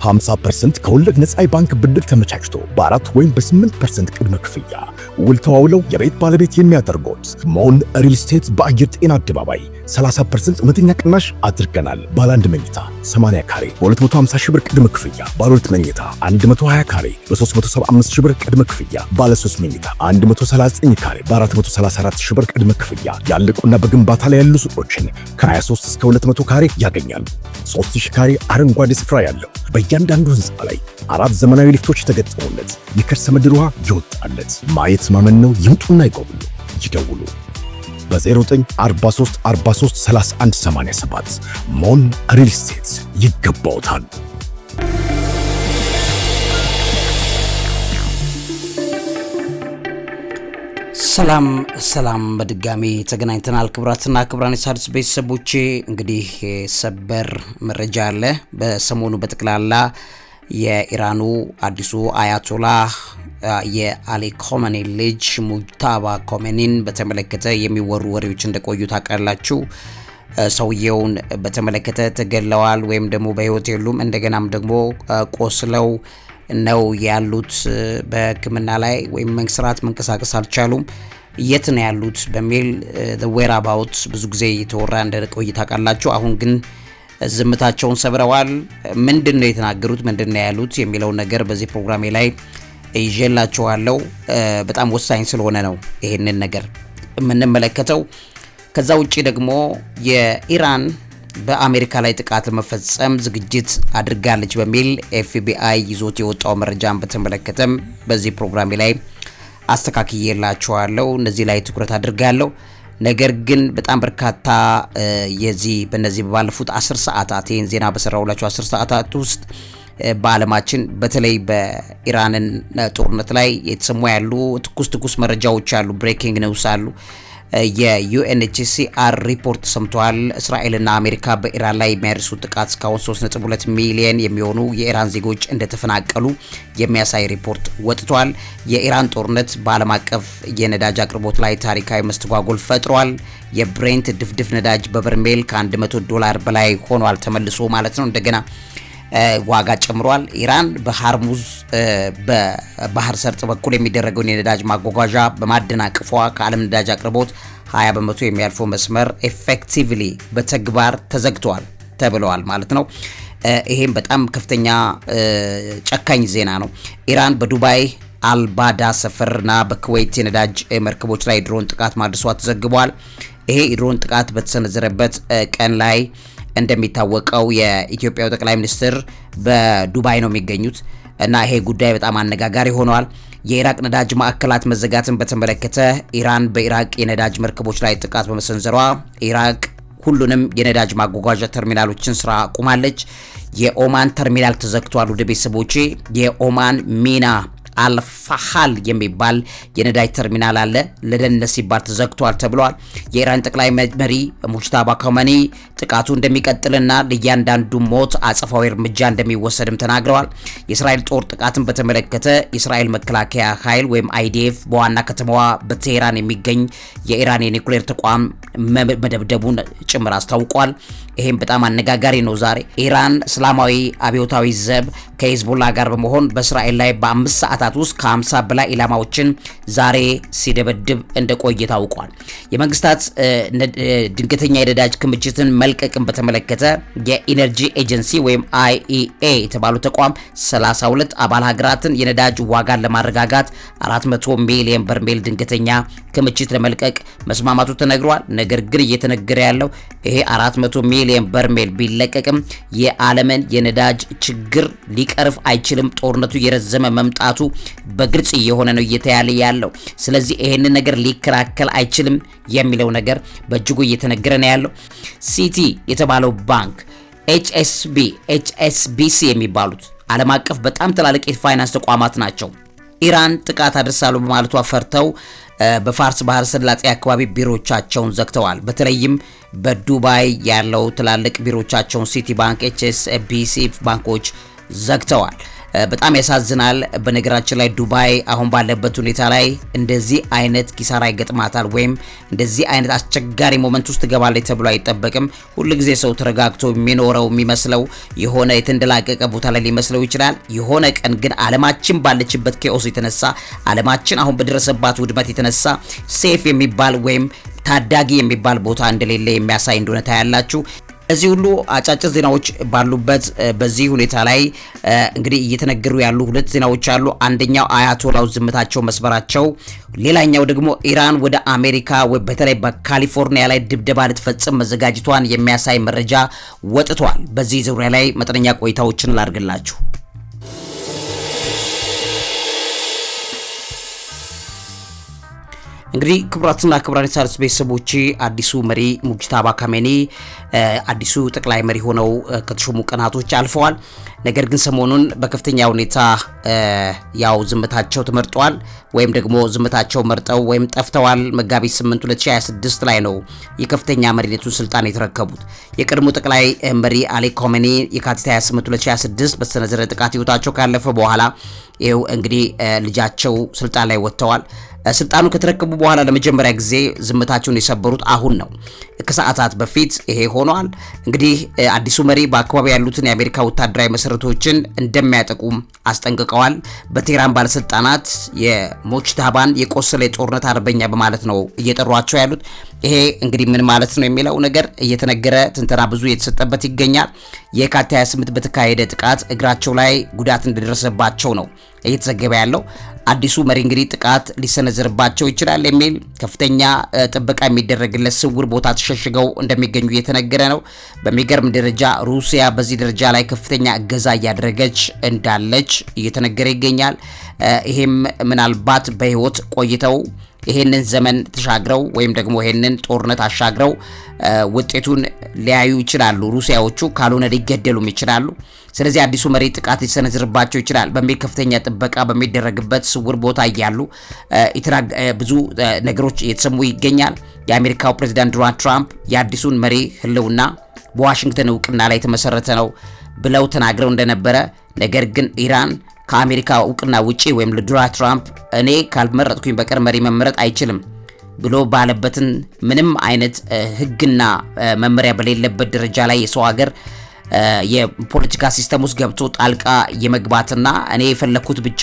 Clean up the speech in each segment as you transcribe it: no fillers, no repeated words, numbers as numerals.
50% ከወለድ ነፃ የባንክ ብድር ተመቻችቶ በ4 ወይም በ8% ቅድመ ክፍያ ውል ተዋውለው የቤት ባለቤት የሚያደርጉት ሞን ሪል ስቴት በአየር ጤና አደባባይ 30% እውነተኛ ቅናሽ አድርገናል። ባለ 1 መኝታ 80 ካሬ በ250 ሺህ ብር ቅድመ ክፍያ፣ ባለ 2 መኝታ 120 ካሬ በ375 ሺህ ብር ቅድመ ክፍያ፣ ባለ 3 መኝታ 139 ካሬ በ434 ሺህ ብር ቅድመ ክፍያ ያለቁና በግንባታ ላይ ያሉ ሱቆችን ከ23 እስከ 200 ካሬ ያገኛሉ። 3000 ካሬ አረንጓዴ ስፍራ ያለው በእያንዳንዱ ህንፃ ላይ 4 ዘመናዊ ሊፍቶች የተገጠሙለት የከርሰ ምድር ውሃ ይወጣለት። ማየት ማመን ነው። ይምጡና ይጎብኙ። ይደውሉ በ0943 43 31 87 ሞን ሪል ስቴት ይገባውታል። ሰላም በድጋሚ ተገናኝተናል። ክብራትና ክብራን የሣድስ ቤተሰቦቼ እንግዲህ ሰበር መረጃ አለ። በሰሞኑ በጠቅላላ የኢራኑ አዲሱ አያቶላህ የአሊ ኮሜኒ ልጅ ሙጅታባ ኮሜኒን በተመለከተ የሚወሩ ወሬዎች እንደቆዩ ታውቃላችሁ። ሰውየውን በተመለከተ ተገለዋል ወይም ደግሞ በህይወት የሉም፣ እንደገናም ደግሞ ቆስለው ነው ያሉት በሕክምና ላይ ወይም መንስራት መንቀሳቀስ አልቻሉም። የት ነው ያሉት በሚል the whereabouts ብዙ ጊዜ የተወራ እንደቆየ ታውቃላችሁ። አሁን ግን ዝምታቸውን ሰብረዋል። ምንድነው የተናገሩት፣ ምንድነው ያሉት የሚለው ነገር በዚህ ፕሮግራሜ ላይ ይዤላችኋለሁ። በጣም ወሳኝ ስለሆነ ነው ይሄንን ነገር የምንመለከተው። ከዛ ውጪ ደግሞ የኢራን በአሜሪካ ላይ ጥቃት ለመፈጸም ዝግጅት አድርጋለች በሚል ኤፍቢአይ ይዞት የወጣው መረጃን በተመለከተም በዚህ ፕሮግራሜ ላይ አስተካክዬላችኋለሁ። እነዚህ ላይ ትኩረት አድርጋለሁ። ነገር ግን በጣም በርካታ በእነዚህ ባለፉት 10 ሰዓታት ይህን ዜና በሰራሁላችሁ 10 ሰዓታት ውስጥ በዓለማችን በተለይ በኢራንን ጦርነት ላይ የተሰሙ ያሉ ትኩስ መረጃዎች አሉ። ብሬኪንግ ኒውስ አሉ። የዩኤንኤችሲአር ሪፖርት ሰምቷል። እስራኤልና አሜሪካ በኢራን ላይ የሚያደርሱት ጥቃት እስካሁን 3.2 ሚሊዮን የሚሆኑ የኢራን ዜጎች እንደተፈናቀሉ የሚያሳይ ሪፖርት ወጥቷል። የኢራን ጦርነት በዓለም አቀፍ የነዳጅ አቅርቦት ላይ ታሪካዊ መስተጓጎል ፈጥሯል። የብሬንት ድፍድፍ ነዳጅ በበርሜል ከ$100 በላይ ሆኗል ተመልሶ ማለት ነው። እንደገና ዋጋ ጨምሯል። ኢራን በሃርሙዝ በባህር ሰርጥ በኩል የሚደረገውን የነዳጅ ማጓጓዣ በማደናቀፏ ከዓለም ነዳጅ አቅርቦት 20% የሚያልፈው መስመር ኤፌክቲቭሊ በተግባር ተዘግቷል ተብለዋል ማለት ነው። ይሄም በጣም ከፍተኛ ጨካኝ ዜና ነው። ኢራን በዱባይ አልባዳ ሰፈርና በኩዌት የነዳጅ መርከቦች ላይ ድሮን ጥቃት ማድረሷ ተዘግቧል። ይሄ ድሮን ጥቃት በተሰነዘረበት ቀን ላይ እንደሚታወቀው የኢትዮጵያው ጠቅላይ ሚኒስትር በዱባይ ነው የሚገኙት እና ይሄ ጉዳይ በጣም አነጋጋሪ ሆኗል። የኢራቅ ነዳጅ ማዕከላት መዘጋትን በተመለከተ ኢራን በኢራቅ የነዳጅ መርከቦች ላይ ጥቃት በመሰንዘሯ ኢራቅ ሁሉንም የነዳጅ ማጓጓዣ ተርሚናሎችን ስራ አቁማለች። የኦማን ተርሚናል ተዘግቷል። ወደ ቤተሰቦቼ የኦማን ሚና አልፋሃል የሚባል የነዳጅ ተርሚናል አለ፣ ለደህንነት ሲባል ተዘግቷል ተብሏል። የኢራን ጠቅላይ መሪ ሙጅታባ ኮሜኒ ጥቃቱ እንደሚቀጥልና ለእያንዳንዱ ሞት አጸፋዊ እርምጃ እንደሚወሰድም ተናግረዋል። የእስራኤል ጦር ጥቃትን በተመለከተ የእስራኤል መከላከያ ኃይል ወይም አይዲኤፍ በዋና ከተማዋ በቴሄራን የሚገኝ የኢራን የኒውክሌር ተቋም መደብደቡን ጭምር አስታውቋል። ይሄም በጣም አነጋጋሪ ነው። ዛሬ ኢራን እስላማዊ አብዮታዊ ዘብ ከሂዝቦላ ጋር በመሆን በእስራኤል ላይ በ5 ሰዓታት ውስጥ ከ50 በላይ ኢላማዎችን ዛሬ ሲደበድብ እንደቆየ ታውቋል። የመንግስታት ድንገተኛ የነዳጅ ክምችትን መልቀቅን በተመለከተ የኢነርጂ ኤጀንሲ ወይም IEA የተባለው ተቋም 32 አባል ሀገራትን የነዳጅ ዋጋን ለማረጋጋት 400 ሚሊዮን በርሜል ድንገተኛ ክምችት ለመልቀቅ መስማማቱ ተነግሯል። ነገር ግን እየተነገረ ያለው ይሄ 400 ሚሊዮን በርሜል ቢለቀቅም የዓለምን የነዳጅ ችግር ሊቀርፍ አይችልም። ጦርነቱ የረዘመ መምጣቱ በግልጽ እየሆነ ነው እየተያለ ያለው። ስለዚህ ይሄንን ነገር ሊከራከል አይችልም የሚለው ነገር በእጅጉ እየተነገረ ነው ያለው። ሲቲ የተባለው ባንክ HSBC የሚባሉት ዓለም አቀፍ በጣም ትላልቅ የፋይናንስ ተቋማት ናቸው። ኢራን ጥቃት አድርሳሉ በማለቷ ፈርተው በፋርስ ባህረ ሰላጤ አካባቢ ቢሮቻቸውን ዘግተዋል። በተለይም በዱባይ ያለው ትላልቅ ቢሮቻቸውን ሲቲ ባንክ፣ HSBC ባንኮች ዘግተዋል። በጣም ያሳዝናል። በነገራችን ላይ ዱባይ አሁን ባለበት ሁኔታ ላይ እንደዚህ አይነት ኪሳራ ይገጥማታል ወይም እንደዚህ አይነት አስቸጋሪ ሞመንት ውስጥ ትገባለች ተብሎ አይጠበቅም። ሁልጊዜ ሰው ተረጋግቶ የሚኖረው የሚመስለው የሆነ የተንደላቀቀ ቦታ ላይ ሊመስለው ይችላል። የሆነ ቀን ግን ዓለማችን ባለችበት ኬኦስ የተነሳ ዓለማችን አሁን በደረሰባት ውድመት የተነሳ ሴፍ የሚባል ወይም ታዳጊ የሚባል ቦታ እንደሌለ የሚያሳይ እንደሆነ ታያላችሁ። እዚህ ሁሉ አጫጭር ዜናዎች ባሉበት በዚህ ሁኔታ ላይ እንግዲህ እየተነገሩ ያሉ ሁለት ዜናዎች አሉ። አንደኛው አያቶላው ዝምታቸው መስበራቸው፣ ሌላኛው ደግሞ ኢራን ወደ አሜሪካ በተለይ በካሊፎርኒያ ላይ ድብደባ ልትፈጽም መዘጋጀቷን የሚያሳይ መረጃ ወጥቷል። በዚህ ዙሪያ ላይ መጠነኛ ቆይታዎችን ላድርግላችሁ። እንግዲህ ክቡራትና ክቡራን የሣድስ ቤተሰቦች አዲሱ መሪ ሙጅታባ ካሜኒ አዲሱ ጠቅላይ መሪ ሆነው ከተሾሙ ቀናቶች አልፈዋል። ነገር ግን ሰሞኑን በከፍተኛ ሁኔታ ያው ዝምታቸው ተመርጧል ወይም ደግሞ ዝምታቸው መርጠው ወይም ጠፍተዋል። መጋቢት 8 2026 ላይ ነው የከፍተኛ መሪነቱን ስልጣን የተረከቡት። የቀድሞ ጠቅላይ መሪ አሊ ኮሜኒ የካቲት 28 2026 በተሰነዘረ ጥቃት ህይወታቸው ካለፈ በኋላ ይኸው እንግዲህ ልጃቸው ስልጣን ላይ ወጥተዋል። ስልጣኑ ከተረከቡ በኋላ ለመጀመሪያ ጊዜ ዝምታቸውን የሰበሩት አሁን ነው። ከሰዓታት በፊት ይሄ ሆኗል። እንግዲህ አዲሱ መሪ በአካባቢ ያሉትን የአሜሪካ ወታደራዊ መሰረቶችን እንደሚያጠቁም አስጠንቅቀዋል። በቴህራን ባለስልጣናት የሙጅታባን የቆሰለ የጦርነት አርበኛ በማለት ነው እየጠሯቸው ያሉት። ይሄ እንግዲህ ምን ማለት ነው የሚለው ነገር እየተነገረ ትንተና ብዙ እየተሰጠበት ይገኛል። የካቲት 28 በተካሄደ ጥቃት እግራቸው ላይ ጉዳት እንደደረሰባቸው ነው እየተዘገበ ያለው። አዲሱ መሪ እንግዲህ ጥቃት ሊሰነዘርባቸው ይችላል የሚል ከፍተኛ ጥበቃ የሚደረግለት ስውር ቦታ ተሸሽገው እንደሚገኙ እየተነገረ ነው። በሚገርም ደረጃ ሩሲያ በዚህ ደረጃ ላይ ከፍተኛ እገዛ እያደረገች እንዳለች እየተነገረ ይገኛል። ይሄም ምናልባት በህይወት ቆይተው ይሄንን ዘመን ተሻግረው ወይም ደግሞ ይሄንን ጦርነት አሻግረው ውጤቱን ሊያዩ ይችላሉ። ሩሲያዎቹ ካልሆነ ሊገደሉም ይችላሉ። ስለዚህ አዲሱ መሪ ጥቃት ሊሰነዝርባቸው ይችላል በሚል ከፍተኛ ጥበቃ በሚደረግበት ስውር ቦታ እያሉ ብዙ ነገሮች እየተሰሙ ይገኛል። የአሜሪካው ፕሬዝዳንት ዶናልድ ትራምፕ የአዲሱን መሪ ህልውና በዋሽንግተን እውቅና ላይ የተመሰረተ ነው ብለው ተናግረው እንደነበረ፣ ነገር ግን ኢራን ከአሜሪካ እውቅና ውጪ ወይም ለዶናልድ ትራምፕ እኔ ካልመረጥኩኝ በቀር መሪ መመረጥ አይችልም ብሎ ባለበትን ምንም አይነት ህግና መመሪያ በሌለበት ደረጃ ላይ የሰው ሀገር የፖለቲካ ሲስተም ውስጥ ገብቶ ጣልቃ የመግባትና እኔ የፈለኩት ብቻ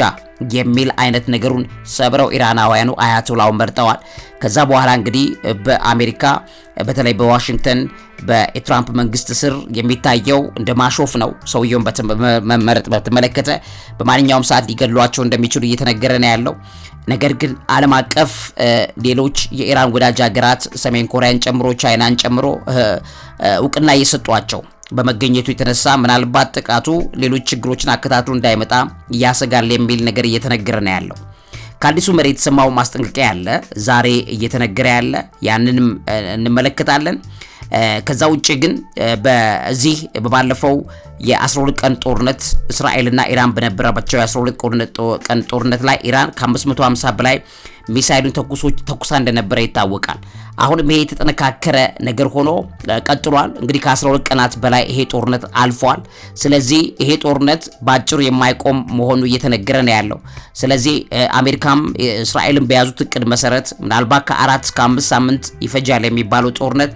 የሚል አይነት ነገሩን ሰብረው ኢራናውያኑ አያቶላው መርጠዋል። ከዛ በኋላ እንግዲህ በአሜሪካ በተለይ በዋሽንግተን በትራምፕ መንግስት ስር የሚታየው እንደ ማሾፍ ነው። ሰውየውን በመመረጥ በተመለከተ በማንኛውም ሰዓት ሊገድሏቸው እንደሚችሉ እየተነገረ ነው ያለው። ነገር ግን ዓለም አቀፍ ሌሎች የኢራን ወዳጅ ሀገራት ሰሜን ኮሪያን ጨምሮ ቻይናን ጨምሮ እውቅና እየሰጧቸው በመገኘቱ የተነሳ ምናልባት ጥቃቱ ሌሎች ችግሮችን አከታትሎ እንዳይመጣ ያሰጋል የሚል ነገር እየተነገረ ነው ያለው። ከአዲሱ መሪ የተሰማው ማስጠንቀቂያ ያለ ዛሬ እየተነገረ ያለ ያንንም እንመለከታለን። ከዛ ውጪ ግን በዚህ ባለፈው የ12 ቀን ጦርነት እስራኤልና ኢራን በነበረባቸው የ12 ቀን ጦርነት ላይ ኢራን ከ550 በላይ ሚሳኤሉን ተኩሳ እንደነበረ ይታወቃል። አሁንም ይሄ የተጠነካከረ ነገር ሆኖ ቀጥሏል። እንግዲህ ከ12 ቀናት በላይ ይሄ ጦርነት አልፏል። ስለዚህ ይሄ ጦርነት ባጭሩ የማይቆም መሆኑ እየተነገረ ነው ያለው። ስለዚህ አሜሪካም እስራኤልን በያዙት እቅድ መሰረት ምናልባት ከ4 እስከ 5 ሳምንት ይፈጃል የሚባለው ጦርነት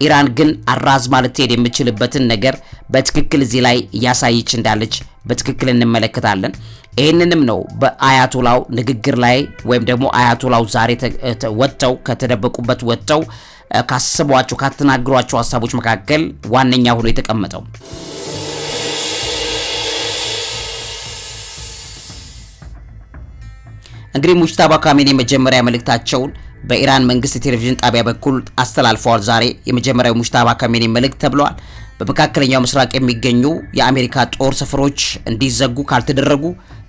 ኢራን ግን አራዝማ ልትሄድ የምችልበትን ነገር በትክክል እዚህ ላይ እያሳየች እንዳለች በትክክል እንመለከታለን። ይህንንም ነው በአያቶላው ንግግር ላይ ወይም ደግሞ አያቶላው ዛሬ ወጥተው ከተደበቁበት ወጥተው ካሰቧቸው ካተናገሯቸው ሀሳቦች መካከል ዋነኛ ሆኖ የተቀመጠው። እንግዲህ ሙጅታባ ካሜኒ መጀመሪያ መልእክታቸውን በኢራን መንግስት ቴሌቪዥን ጣቢያ በኩል አስተላልፈዋል። ዛሬ የመጀመሪያው ሙጅታባ ካሜኒ መልእክት ተብሏል። በመካከለኛው ምስራቅ የሚገኙ የአሜሪካ ጦር ሰፈሮች እንዲዘጉ ካልተደረጉ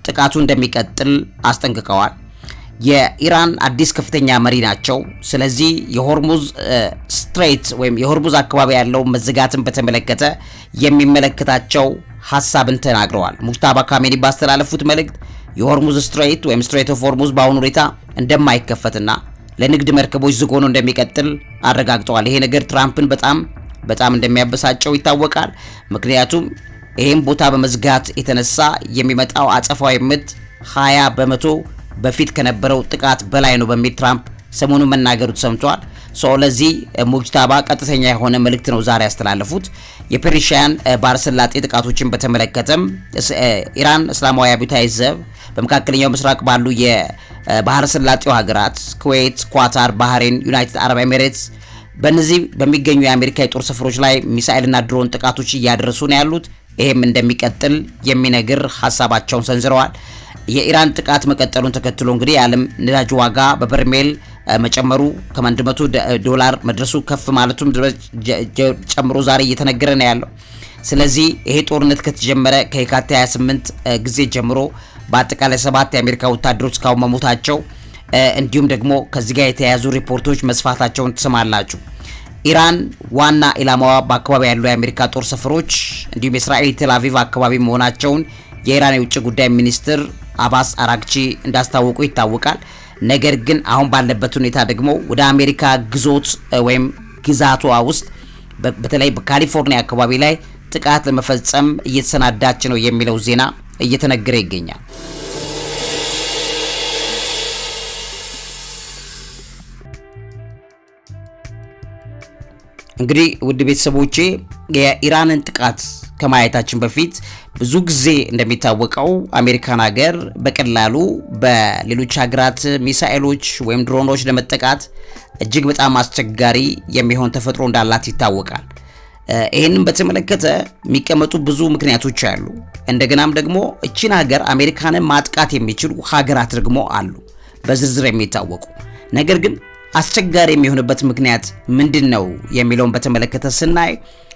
ጥቃቱ እንደሚቀጥል አስጠንቅቀዋል። የኢራን አዲስ ከፍተኛ መሪ ናቸው። ስለዚህ የሆርሙዝ ስትሬት ወይም የሆርሙዝ አካባቢ ያለው መዘጋትን በተመለከተ የሚመለከታቸው ሐሳብን ተናግረዋል። ሙጅታባ ካሜኒ ባስተላለፉት መልእክት የሆርሙዝ ስትሬት ወይም ስትሬት ኦፍ ሆርሙዝ በአሁኑ ሁኔታ እንደማይከፈትና ለንግድ መርከቦች ዝግ ሆኖ እንደሚቀጥል አረጋግጠዋል። ይሄ ነገር ትራምፕን በጣም እንደሚያበሳጨው ይታወቃል። ምክንያቱም ይህም ቦታ በመዝጋት የተነሳ የሚመጣው አጸፋዊ ምት 20 በመቶ በፊት ከነበረው ጥቃት በላይ ነው በሚል ትራምፕ ሰሞኑን መናገሩ ተሰምቷል። ለዚህ ሙጅታባ ቀጥተኛ የሆነ መልእክት ነው ዛሬ ያስተላለፉት። የፐርሺያን ባህረ ሰላጤ ጥቃቶችን በተመለከተም ኢራን እስላማዊ አብዮታዊ ዘብ በመካከለኛው ምስራቅ ባሉ የባህረ ሰላጤው ሀገራት ኩዌት፣ ኳታር፣ ባህሬን፣ ዩናይትድ አረብ ኤሚሬትስ በእነዚህ በሚገኙ የአሜሪካ የጦር ሰፈሮች ላይ ሚሳኤልና ድሮን ጥቃቶች እያደረሱ ነው ያሉት። ይሄም እንደሚቀጥል የሚነግር ሀሳባቸውን ሰንዝረዋል። የኢራን ጥቃት መቀጠሉን ተከትሎ እንግዲህ የዓለም ነዳጅ ዋጋ በበርሜል መጨመሩ $100 መድረሱ ከፍ ማለቱም ጨምሮ ዛሬ እየተነገረ ነው ያለው። ስለዚህ ይሄ ጦርነት ከተጀመረ ከየካቲት 28 ጊዜ ጀምሮ በአጠቃላይ 7 የአሜሪካ ወታደሮች እስካሁን መሞታቸው እንዲሁም ደግሞ ከዚህ ጋር የተያያዙ ሪፖርቶች መስፋታቸውን ትሰማላችሁ። ኢራን ዋና ኢላማዋ በአካባቢ ያሉ የአሜሪካ ጦር ሰፈሮች እንዲሁም የእስራኤል ቴል አቪቭ አካባቢ መሆናቸውን የኢራን የውጭ ጉዳይ ሚኒስትር አባስ አራግቺ እንዳስታወቁ ይታወቃል። ነገር ግን አሁን ባለበት ሁኔታ ደግሞ ወደ አሜሪካ ግዞት ወይም ግዛቷ ውስጥ በተለይ በካሊፎርኒያ አካባቢ ላይ ጥቃት ለመፈጸም እየተሰናዳች ነው የሚለው ዜና እየተነገረ ይገኛል። እንግዲህ ውድ ቤተሰቦቼ የኢራንን ጥቃት ከማየታችን በፊት ብዙ ጊዜ እንደሚታወቀው አሜሪካን ሀገር በቀላሉ በሌሎች ሀገራት ሚሳኤሎች ወይም ድሮኖች ለመጠቃት እጅግ በጣም አስቸጋሪ የሚሆን ተፈጥሮ እንዳላት ይታወቃል። ይሄንን በተመለከተ የሚቀመጡ ብዙ ምክንያቶች አሉ። እንደገናም ደግሞ እቺን ሀገር አሜሪካንን ማጥቃት የሚችሉ ሀገራት ደግሞ አሉ በዝርዝር የሚታወቁ። ነገር ግን አስቸጋሪ የሚሆንበት ምክንያት ምንድነው የሚለውን በተመለከተ ስናይ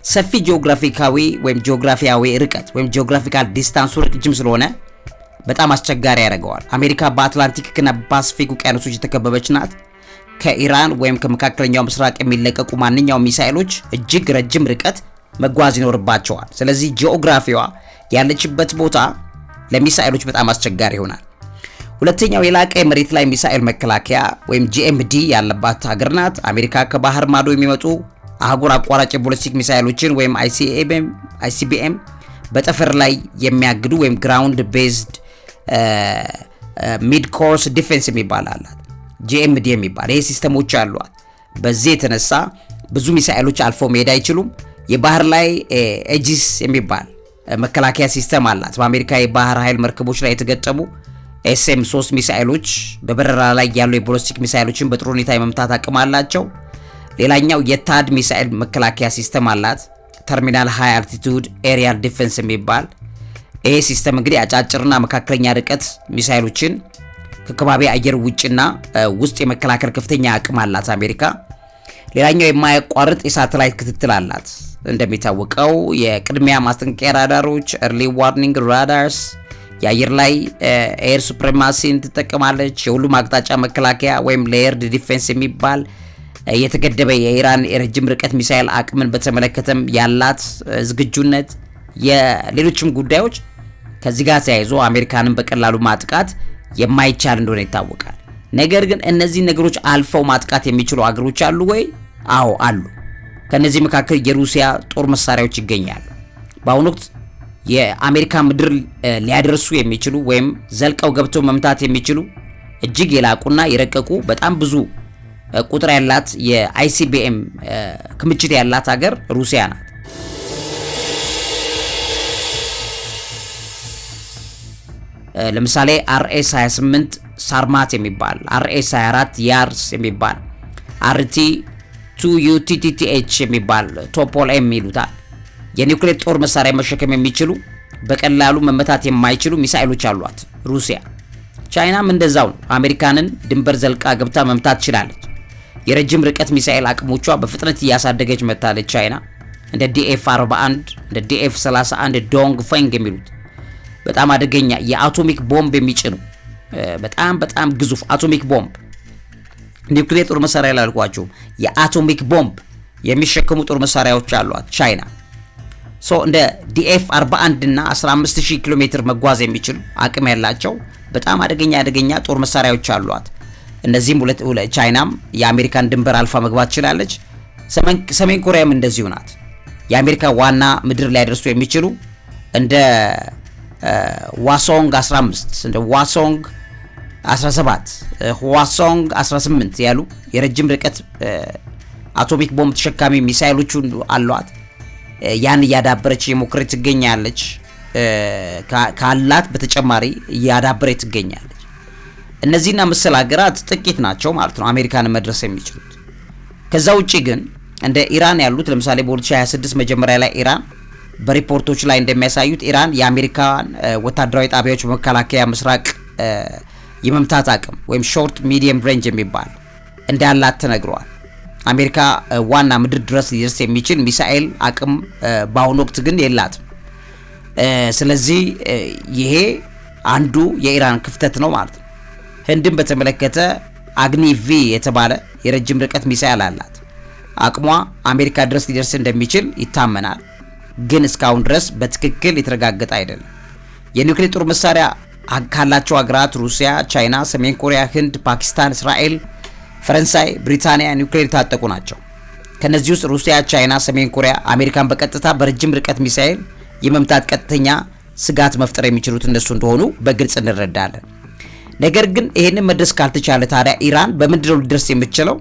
ሰፊ ጂኦግራፊካዊ ወይም ጂኦግራፊያዊ ርቀት ወይም ጂኦግራፊካል ዲስታንሱ ረጅም ስለሆነ በጣም አስቸጋሪ ያደርገዋል። አሜሪካ በአትላንቲክ እና ፓሲፊክ ውቅያኖሶች የተከበበች ናት። ከኢራን ወይም ከመካከለኛው ምስራቅ የሚለቀቁ ማንኛውም ሚሳኤሎች እጅግ ረጅም ርቀት መጓዝ ይኖርባቸዋል። ስለዚህ ጂኦግራፊዋ ያለችበት ቦታ ለሚሳኤሎች በጣም አስቸጋሪ ይሆናል። ሁለተኛው የላቀ መሬት ላይ ሚሳኤል መከላከያ ወይም GMD ያለባት ሀገር ናት። አሜሪካ ከባህር ማዶ የሚመጡ አህጉር አቋራጭ ቦሊስቲክ ሚሳኤሎችን ወይም ICBM በጠፈር ላይ የሚያግዱ ወይም ግራውንድ ቤዝድ ሚድ ኮርስ ዲፌንስ የሚባል አላት GMD የሚባል ይሄ ሲስተሞች አሏት። በዚህ የተነሳ ብዙ ሚሳኤሎች አልፎ መሄድ አይችሉም። የባህር ላይ ኤጂስ የሚባል መከላከያ ሲስተም አላት። በአሜሪካ የባህር ኃይል መርከቦች ላይ የተገጠሙ SM-3 ሚሳኤሎች በበረራ ላይ ያሉ የቦሊስቲክ ሚሳኤሎችን በጥሩ ሁኔታ የመምታት አቅም አላቸው። ሌላኛው የታድ ሚሳኤል መከላከያ ሲስተም አላት። ተርሚናል ሃይ አልቲቱድ ኤሪያል ዲፌንስ የሚባል ይሄ ሲስተም እንግዲህ አጫጭርና መካከለኛ ርቀት ሚሳኤሎችን ከከባቢ አየር ውጭና ውስጥ የመከላከል ከፍተኛ አቅም አላት አሜሪካ። ሌላኛው የማያቋርጥ የሳተላይት ክትትል አላት። እንደሚታወቀው የቅድሚያ ማስጠንቀቂያ ራዳሮች ኤርሊ ዋርኒንግ ራዳርስ የአየር ላይ ኤር ሱፕሪማሲን ትጠቀማለች። የሁሉም አቅጣጫ መከላከያ ወይም ሌየርድ ዲፌንስ የሚባል የተገደበ የኢራን የረጅም ርቀት ሚሳኤል አቅምን በተመለከተም ያላት ዝግጁነት፣ የሌሎችም ጉዳዮች ከዚህ ጋር ተያይዞ አሜሪካንን በቀላሉ ማጥቃት የማይቻል እንደሆነ ይታወቃል። ነገር ግን እነዚህ ነገሮች አልፈው ማጥቃት የሚችሉ አገሮች አሉ ወይ? አዎ አሉ። ከነዚህ መካከል የሩሲያ ጦር መሳሪያዎች ይገኛሉ። በአሁኑ ወቅት የአሜሪካ ምድር ሊያደርሱ የሚችሉ ወይም ዘልቀው ገብተው መምታት የሚችሉ እጅግ የላቁና የረቀቁ በጣም ብዙ ቁጥር ያላት የICBM ክምችት ያላት ሀገር ሩሲያ ናት። ለምሳሌ RS-28 ሳርማት የሚባል፣ RS-24 ያርስ የሚባል፣ RT-2UTTH የሚባል ቶፖል ኤም ይሉታል። የኒውክሌር ጦር መሳሪያ መሸከም የሚችሉ በቀላሉ መመታት የማይችሉ ሚሳኤሎች አሏት ሩሲያ። ቻይናም እንደዛው አሜሪካንን ድንበር ዘልቃ ገብታ መምታት ትችላለች። የረጅም ርቀት ሚሳኤል አቅሞቿ በፍጥነት እያሳደገች መጥታለች ቻይና። እንደ DF-41 እንደ DF-31 ዶንግ ፈንግ የሚሉት በጣም አደገኛ የአቶሚክ ቦምብ የሚጭኑ በጣም ግዙፍ አቶሚክ ቦምብ ኒውክሌር ጦር መሳሪያ ላልኳቸው የአቶሚክ ቦምብ የሚሸከሙ ጦር መሳሪያዎች አሏት ቻይና። እንደ DF-41 እና 15000 ኪሎ ሜትር መጓዝ የሚችሉ አቅም ያላቸው በጣም አደገኛ ጦር መሳሪያዎች አሏት። እነዚህም ቻይናም የአሜሪካን ድንበር አልፋ መግባት ትችላለች። ሰሜን ኮሪያም እንደዚሁ ናት። የአሜሪካ ዋና ምድር ላይ ያደርሱ የሚችሉ እንደ ዋሶንግ 15 እንደ ዋሶንግ 17 ዋሶንግ 18 ያሉ የረጅም ርቀት አቶሚክ ቦምብ ተሸካሚ ሚሳኤሎች አሏት። ያን ያዳበረች የሞክረች ትገኛለች። ካላት በተጨማሪ ያዳበረች ትገኛለች። እነዚህና መሰል ሀገራት ጥቂት ናቸው ማለት ነው አሜሪካን መድረስ የሚችሉት። ከዛ ውጪ ግን እንደ ኢራን ያሉት ለምሳሌ በ2026 መጀመሪያ ላይ ኢራን በሪፖርቶች ላይ እንደሚያሳዩት ኢራን የአሜሪካን ወታደራዊ ጣቢያዎች በመከላከያ ምስራቅ የመምታት አቅም ወይም ሾርት ሚዲየም ሬንጅ የሚባል እንዳላት ተነግሯል። አሜሪካ ዋና ምድር ድረስ ሊደርስ የሚችል ሚሳኤል አቅም በአሁኑ ወቅት ግን የላትም። ስለዚህ ይሄ አንዱ የኢራን ክፍተት ነው ማለት ነው። ህንድን በተመለከተ አግኒ ቪ የተባለ የረጅም ርቀት ሚሳኤል አላት። አቅሟ አሜሪካ ድረስ ሊደርስ እንደሚችል ይታመናል፣ ግን እስካሁን ድረስ በትክክል የተረጋገጠ አይደለም። የኒውክሌር ጦር መሳሪያ ካላቸው ሀገራት ሩሲያ፣ ቻይና፣ ሰሜን ኮሪያ፣ ህንድ፣ ፓኪስታን፣ እስራኤል፣ ፈረንሳይ፣ ብሪታንያ ኒውክሌር የታጠቁ ናቸው። ከነዚህ ውስጥ ሩሲያ፣ ቻይና፣ ሰሜን ኮሪያ አሜሪካን በቀጥታ በረጅም ርቀት ሚሳኤል የመምታት ቀጥተኛ ስጋት መፍጠር የሚችሉት እነሱ እንደሆኑ በግልጽ እንረዳለን። ነገር ግን ይሄንን መድረስ ካልተቻለ ታዲያ ኢራን በምንድነው ሊደርስ የምትችለው?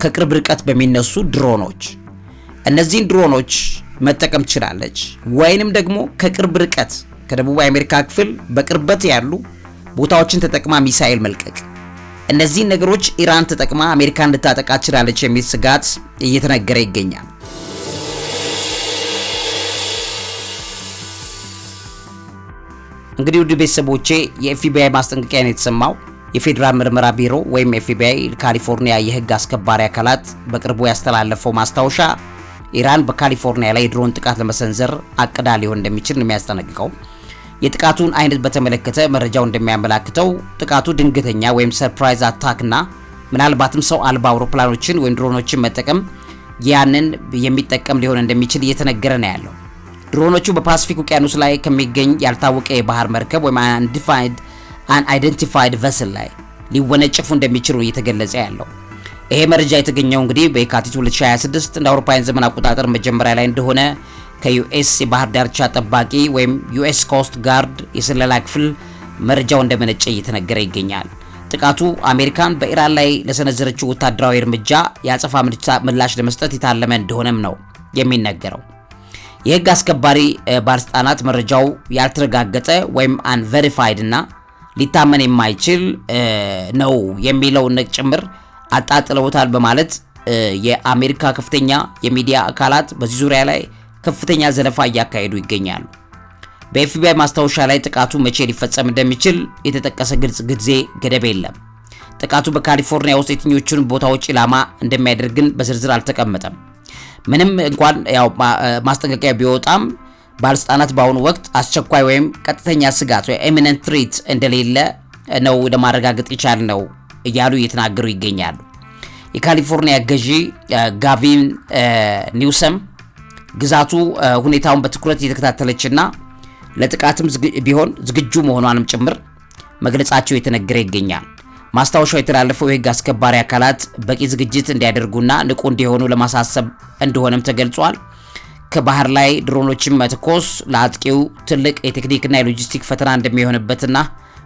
ከቅርብ ርቀት በሚነሱ ድሮኖች። እነዚህን ድሮኖች መጠቀም ትችላለች፣ ወይንም ደግሞ ከቅርብ ርቀት ከደቡብ አሜሪካ ክፍል በቅርበት ያሉ ቦታዎችን ተጠቅማ ሚሳኤል መልቀቅ። እነዚህን ነገሮች ኢራን ተጠቅማ አሜሪካን ልታጠቃ ትችላለች የሚል ስጋት እየተነገረ ይገኛል። እንግዲህ ውድ ቤተሰቦቼ የኤፍቢአይ ማስጠንቀቂያ ነው የተሰማው። የፌዴራል ምርመራ ቢሮ ወይም ኤፍቢአይ ካሊፎርኒያ የህግ አስከባሪ አካላት በቅርቡ ያስተላለፈው ማስታወሻ ኢራን በካሊፎርኒያ ላይ የድሮን ጥቃት ለመሰንዘር አቅዳ ሊሆን እንደሚችል ነው የሚያስጠነቅቀው። የጥቃቱን አይነት በተመለከተ መረጃው እንደሚያመላክተው ጥቃቱ ድንገተኛ ወይም ሰርፕራይዝ አታክና ምናልባትም ሰው አልባ አውሮፕላኖችን ወይም ድሮኖችን መጠቀም ያንን የሚጠቀም ሊሆን እንደሚችል እየተነገረ ነው ያለው። ድሮኖቹ በፓሲፊክ ውቅያኖስ ላይ ከሚገኝ ያልታወቀ የባህር መርከብ ወይም አንአይደንቲፋይድ ቨስል ላይ ሊወነጨፉ እንደሚችሉ እየተገለጸ ያለው። ይሄ መረጃ የተገኘው እንግዲህ በየካቲት 2026 እንደ አውሮፓውያን ዘመን አቆጣጠር መጀመሪያ ላይ እንደሆነ ከዩኤስ የባህር ዳርቻ ጠባቂ ወይም ዩኤስ ኮስት ጋርድ የስለላ ክፍል መረጃው እንደመነጨ እየተነገረ ይገኛል። ጥቃቱ አሜሪካን በኢራን ላይ ለሰነዘረችው ወታደራዊ እርምጃ የአጸፋ ምላሽ ለመስጠት የታለመ እንደሆነም ነው የሚነገረው። የህግ አስከባሪ ባለስልጣናት መረጃው ያልተረጋገጠ ወይም አንቨሪፋይድ እና ሊታመን የማይችል ነው የሚለው ጭምር አጣጥለውታል በማለት የአሜሪካ ከፍተኛ የሚዲያ አካላት በዚህ ዙሪያ ላይ ከፍተኛ ዘለፋ እያካሄዱ ይገኛሉ። በኤፍቢአይ ማስታወሻ ላይ ጥቃቱ መቼ ሊፈጸም እንደሚችል የተጠቀሰ ግልጽ ጊዜ ገደብ የለም። ጥቃቱ በካሊፎርኒያ ውስጥ የትኞቹን ቦታዎች ኢላማ እንደሚያደርግን በዝርዝር አልተቀመጠም። ምንም እንኳን ያው ማስጠንቀቂያ ቢወጣም ባለስልጣናት በአሁኑ ወቅት አስቸኳይ ወይም ቀጥተኛ ስጋት ወይ ኢሚነንት ትሬት እንደሌለ ነው ለማረጋገጥ ይቻል ነው እያሉ እየተናገሩ ይገኛሉ። የካሊፎርኒያ ገዢ ጋቪን ኒውሰም ግዛቱ ሁኔታውን በትኩረት እየተከታተለችና ለጥቃትም ቢሆን ዝግጁ መሆኗንም ጭምር መግለጻቸው የተነገረ ይገኛል። ማስታወሻው የተላለፈው የህግ አስከባሪ አካላት በቂ ዝግጅት እንዲያደርጉና ንቁ እንዲሆኑ ለማሳሰብ እንደሆነም ተገልጿል። ከባህር ላይ ድሮኖችን መተኮስ ለአጥቂው ትልቅ የቴክኒክና የሎጂስቲክ ፈተና እንደሚሆንበትና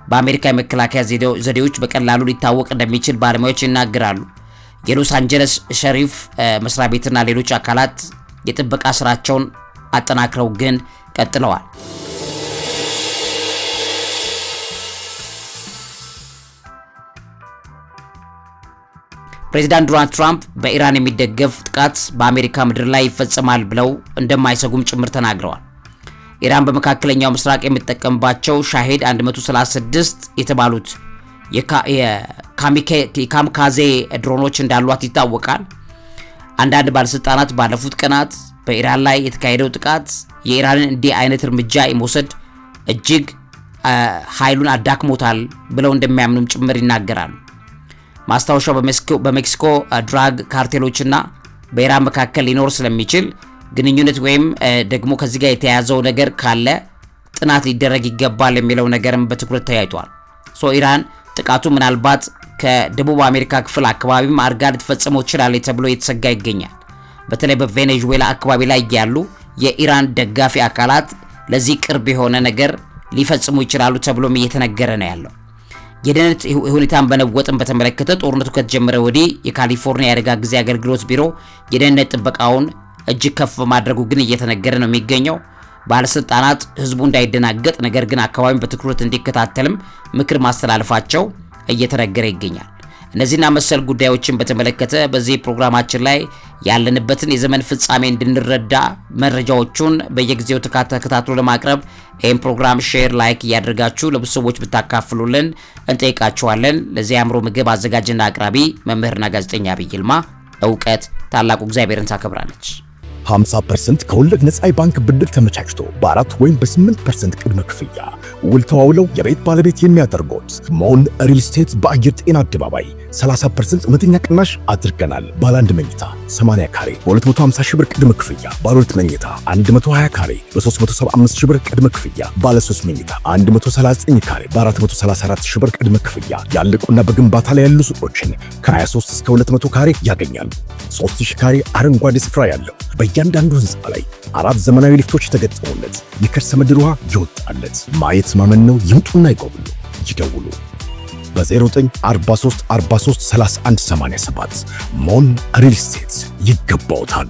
በአሜሪካ የመከላከያ ዘዴዎች በቀላሉ ሊታወቅ እንደሚችል ባለሙያዎች ይናገራሉ። የሎስ አንጀለስ ሸሪፍ መስሪያ ቤትና ሌሎች አካላት የጥበቃ ስራቸውን አጠናክረው ግን ቀጥለዋል። ፕሬዚዳንት ዶናልድ ትራምፕ በኢራን የሚደገፍ ጥቃት በአሜሪካ ምድር ላይ ይፈጸማል ብለው እንደማይሰጉም ጭምር ተናግረዋል። ኢራን በመካከለኛው ምስራቅ የምትጠቀምባቸው ሻሂድ 136 የተባሉት የካሚካዜ ድሮኖች እንዳሏት ይታወቃል። አንዳንድ ባለስልጣናት ባለፉት ቀናት በኢራን ላይ የተካሄደው ጥቃት የኢራንን እንዲህ አይነት እርምጃ የመውሰድ እጅግ ኃይሉን አዳክሞታል ብለው እንደሚያምኑም ጭምር ይናገራሉ። ማስታወሻው በሜክሲኮ ድራግ ካርቴሎችና በኢራን መካከል ሊኖር ስለሚችል ግንኙነት ወይም ደግሞ ከዚህ ጋር የተያያዘው ነገር ካለ ጥናት ሊደረግ ይገባል የሚለው ነገርም በትኩረት ተያይቷል። ኢራን ጥቃቱ ምናልባት ከደቡብ አሜሪካ ክፍል አካባቢም አድርጋ ልትፈጽመው ትችላለች ተብሎ የተሰጋ ይገኛል። በተለይ በቬኔዙዌላ አካባቢ ላይ ያሉ የኢራን ደጋፊ አካላት ለዚህ ቅርብ የሆነ ነገር ሊፈጽሙ ይችላሉ ተብሎም እየተነገረ ነው ያለው። የደህንነት ሁኔታን በነወጥን በተመለከተ ጦርነቱ ከተጀመረ ወዲህ የካሊፎርኒያ የአደጋ ጊዜ አገልግሎት ቢሮ የደህንነት ጥበቃውን እጅግ ከፍ ማድረጉ ግን እየተነገረ ነው የሚገኘው። ባለስልጣናት ህዝቡ እንዳይደናገጥ ነገር ግን አካባቢውን በትኩረት እንዲከታተልም ምክር ማስተላለፋቸው እየተነገረ ይገኛል። እነዚህና መሰል ጉዳዮችን በተመለከተ በዚህ ፕሮግራማችን ላይ ያለንበትን የዘመን ፍጻሜ እንድንረዳ መረጃዎቹን በየጊዜው ተከታትሎ ለማቅረብ ይህን ፕሮግራም ሼር፣ ላይክ እያደረጋችሁ ለብዙ ሰዎች ብታካፍሉልን እንጠይቃችኋለን። ለዚህ አእምሮ ምግብ አዘጋጅና አቅራቢ መምህርና ጋዜጠኛ ዐቢይ ይልማ። እውቀት ታላቁ እግዚአብሔርን ታከብራለች። 50% ከወለድ ነፃ የባንክ ብድር ተመቻችቶ በ4 ወይም በ8% ቅድመ ክፍያ ውል ተዋውለው የቤት ባለቤት የሚያደርጉት ሞን ሪል ስቴት በአየር ጤና አደባባይ 30% እውነተኛ ቅናሽ አድርገናል። ባለ 1 መኝታ 80 ካሬ በ250 ሺህ ብር ቅድመ ክፍያ፣ ባለ 2 መኝታ 120 ካሬ በ375 ሺህ ብር ቅድመ ክፍያ፣ ባለ 3 መኝታ 139 ካሬ በ434 ሺህ ብር ቅድመ ክፍያ ያለቁና በግንባታ ላይ ያሉ ሱቆችን ከ23 እስከ 200 ካሬ ያገኛሉ። 3000 ካሬ አረንጓዴ ስፍራ ያለው በእያንዳንዱ ህንፃ ላይ 4 ዘመናዊ ሊፍቶች የተገጠሙለት የከርሰ ምድር ውሃ ይወጣለት። ማየት ማመን ነው። ይምጡና ይጎብኙ። ይደውሉ በ0943 43 3187 ሞን ሪል ስቴት ይገባውታል።